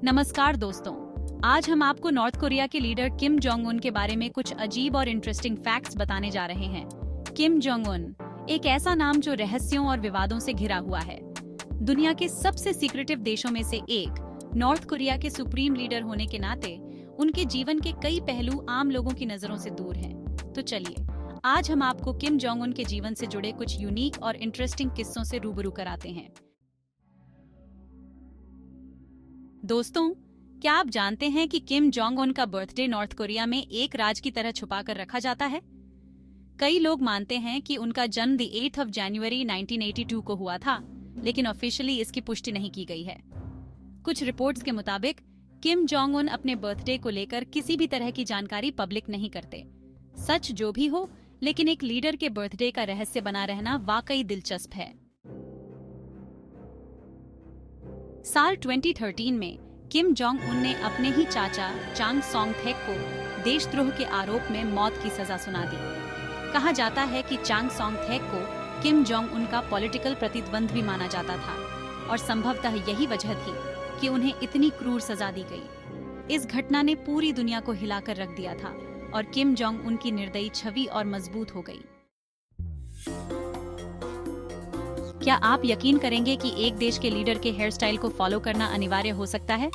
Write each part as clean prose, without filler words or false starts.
नमस्कार दोस्तों, आज हम आपको नॉर्थ कोरिया के लीडर किम जोंग उन के बारे में कुछ अजीब और इंटरेस्टिंग फैक्ट्स बताने जा रहे हैं। किम जोंग उन एक ऐसा नाम जो रहस्यों और विवादों से घिरा हुआ है। दुनिया के सबसे सीक्रेटिव देशों में से एक, नॉर्थ कोरिया के सुप्रीम लीडर होने के नाते उनके जीवन के कई पहलू आम लोगों की नजरों से दूर हैं। तो चलिए, आज हम आपको किम जोंग उन के जीवन से जुड़े कुछ यूनिक और इंटरेस्टिंग किस्सों से रूबरू कराते हैं। दोस्तों, क्या आप जानते हैं कि किम जोंग उन का बर्थडे नॉर्थ कोरिया में एक राज की तरह छुपा कर रखा जाता है? कई लोग मानते हैं कि उनका जन्म 8 जनवरी 1982 को हुआ था, लेकिन ऑफिशियली इसकी पुष्टि नहीं की गई है। कुछ रिपोर्ट्स के मुताबिक किम जोंग उन अपने बर्थडे को लेकर किसी भी तरह की जानकारी पब्लिक नहीं करते। सच जो भी हो, लेकिन एक लीडर के बर्थडे का रहस्य बना रहना वाकई दिलचस्प है। साल 2013 में किम जोंग उन ने अपने ही चाचा चांग सोंग थेक को देशद्रोह के आरोप में मौत की सजा सुना दी। कहा जाता है कि चांग सोंग थेक को किम जोंग उन का पॉलिटिकल प्रतिद्वंद भी माना जाता था और संभवतः यही वजह थी कि उन्हें इतनी क्रूर सजा दी गई। इस घटना ने पूरी दुनिया को हिलाकर रख दिया था और किम जोंग उन की निर्दयी छवि और मजबूत हो गई। क्या आप यकीन करेंगे कि एक देश के लीडर के हेयर स्टाइल को फॉलो करना अनिवार्य हो सकता है?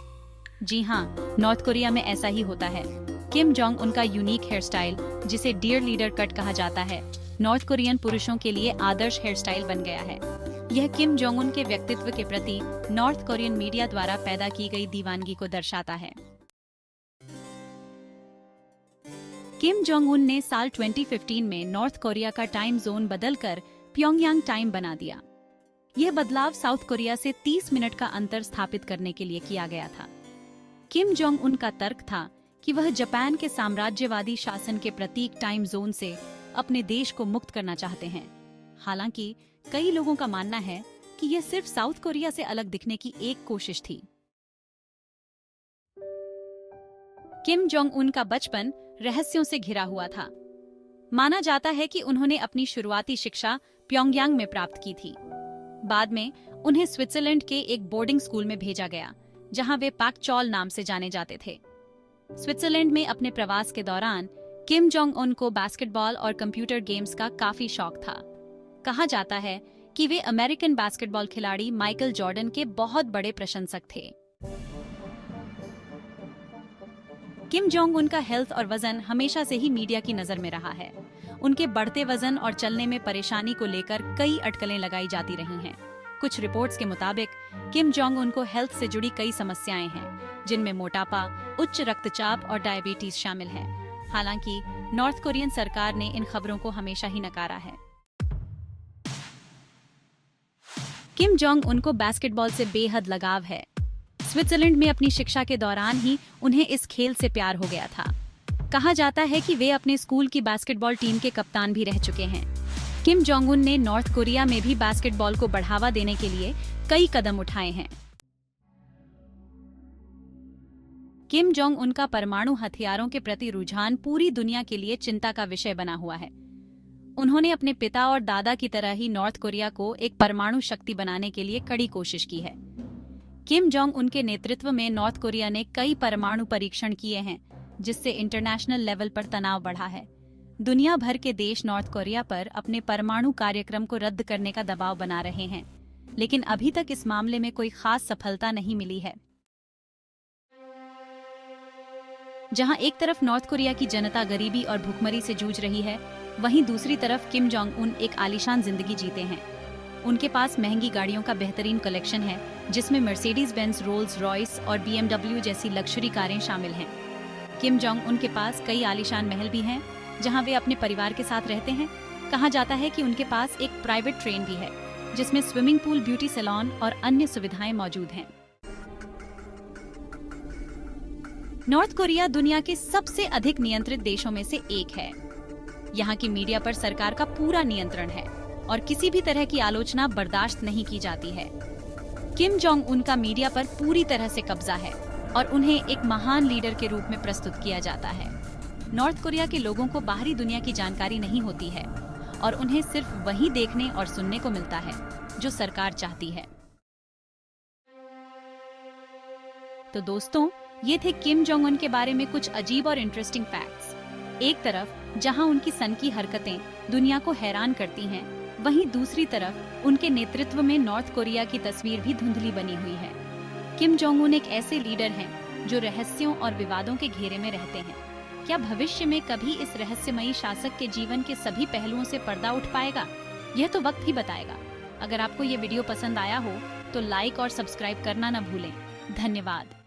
जी हाँ, नॉर्थ कोरिया में ऐसा ही होता है। किम जोंग उनका यूनिक हेयर स्टाइल, जिसे डियर लीडर कट कहा जाता है, नॉर्थ कोरियन पुरुषों के लिए आदर्श हेयर स्टाइल बन गया है। यह किम जोंग उन के व्यक्तित्व के प्रति नॉर्थ कोरियन मीडिया द्वारा पैदा की गई दीवानगी को दर्शाता है। किम जोंग उन ने साल 2015 में नॉर्थ कोरिया का टाइम जोन बदलकर प्योंगयांग टाइम बना दिया। यह बदलाव साउथ कोरिया से 30 मिनट का अंतर स्थापित करने के लिए किया गया था। किम जोंग उन का तर्क था कि वह जापान के साम्राज्यवादी शासन के प्रतीक टाइम जोन से अपने देश को मुक्त करना चाहते हैं। हालांकि कई लोगों का मानना है कि यह सिर्फ साउथ कोरिया से अलग दिखने की एक कोशिश थी। किम जोंग उन का बचपन रहस्यों से घिरा हुआ था। माना जाता है कि उन्होंने अपनी शुरुआती शिक्षा प्योंगयांग में प्राप्त की थी। बाद में उन्हें स्विट्जरलैंड के एक बोर्डिंग स्कूल में भेजा गया, जहां वे पाकचौल नाम से जाने जाते थे। स्विट्जरलैंड में अपने प्रवास के दौरान किम जोंग उन को बास्केटबॉल और कंप्यूटर गेम्स का काफी शौक था। कहा जाता है कि वे अमेरिकन बास्केटबॉल खिलाड़ी माइकल जॉर्डन के बहुत बड़े प्रशंसक थे। किम जोंग उन का हेल्थ और वजन हमेशा से ही मीडिया की नजर में रहा है। उनके बढ़ते वजन और चलने में परेशानी को लेकर कई अटकलें लगाई जाती रही हैं। कुछ रिपोर्ट्स के मुताबिक किम जोंग उन को हेल्थ से जुड़ी कई समस्याएं हैं, जिनमें मोटापा, उच्च रक्तचाप और डायबिटीज शामिल है। हालांकि नॉर्थ कोरियन सरकार ने इन खबरों को हमेशा ही नकारा है। किम जोंग उन को बास्केटबॉल से बेहद लगाव है। स्विट्जरलैंड में अपनी शिक्षा के दौरान ही उन्हें इस खेल से प्यार हो गया था। कहा जाता है कि वे अपने स्कूल की बास्केटबॉल टीम के कप्तान भी रह चुके हैं। किम जोंग उन ने नॉर्थ कोरिया में भी बास्केटबॉल को बढ़ावा देने के लिए कई कदम उठाए हैं। किम जोंग उन का परमाणु हथियारों के प्रति रुझान पूरी दुनिया के लिए चिंता का विषय बना हुआ है। उन्होंने अपने पिता और दादा की तरह ही नॉर्थ कोरिया को एक परमाणु शक्ति बनाने के लिए कड़ी कोशिश की है। किम जोंग उन के नेतृत्व में नॉर्थ कोरिया ने कई परमाणु परीक्षण किए हैं, जिससे इंटरनेशनल लेवल पर तनाव बढ़ा है। दुनिया भर के देश नॉर्थ कोरिया पर अपने परमाणु कार्यक्रम को रद्द करने का दबाव बना रहे हैं, लेकिन अभी तक इस मामले में कोई खास सफलता नहीं मिली है। जहां एक तरफ नॉर्थ कोरिया की जनता गरीबी और भूखमरी से जूझ रही है, वहीं दूसरी तरफ किम जोंग उन एक आलीशान जिंदगी जीते हैं। उनके पास महंगी गाड़ियों का बेहतरीन कलेक्शन है, जिसमें मर्सिडीज बेंज, रोल्स रॉयस और BMW जैसी लग्जरी कारें शामिल हैं। किम जोंग उन के पास कई आलीशान महल भी हैं, जहां वे अपने परिवार के साथ रहते हैं। कहा जाता है कि उनके पास एक प्राइवेट ट्रेन भी है, जिसमें स्विमिंग पूल, ब्यूटी सैलून और अन्य सुविधाएं मौजूद हैं। नॉर्थ कोरिया दुनिया के सबसे अधिक नियंत्रित देशों में से एक है। यहाँ की मीडिया पर सरकार का पूरा नियंत्रण है और किसी भी तरह की आलोचना बर्दाश्त नहीं की जाती है। किम जोंग उन का मीडिया पर पूरी तरह से कब्जा है और उन्हें एक महान लीडर के रूप में प्रस्तुत किया जाता है। नॉर्थ कोरिया के लोगों को बाहरी दुनिया की जानकारी नहीं होती है और उन्हें सिर्फ वही देखने और सुनने को मिलता है जो सरकार चाहती है। तो दोस्तों, ये थे किम जोंग उन के बारे में कुछ अजीब और इंटरेस्टिंग फैक्ट्स। एक तरफ जहां उनकी सनकी हरकतें दुनिया को हैरान करती हैं, वहीं दूसरी तरफ उनके नेतृत्व में नॉर्थ कोरिया की तस्वीर भी धुंधली बनी हुई है। किम जोंग उन एक ऐसे लीडर हैं जो रहस्यों और विवादों के घेरे में रहते हैं। क्या भविष्य में कभी इस रहस्यमयी शासक के जीवन के सभी पहलुओं से पर्दा उठ पाएगा? यह तो वक्त ही बताएगा। अगर आपको ये वीडियो पसंद आया हो तो लाइक और सब्सक्राइब करना न भूलें। धन्यवाद।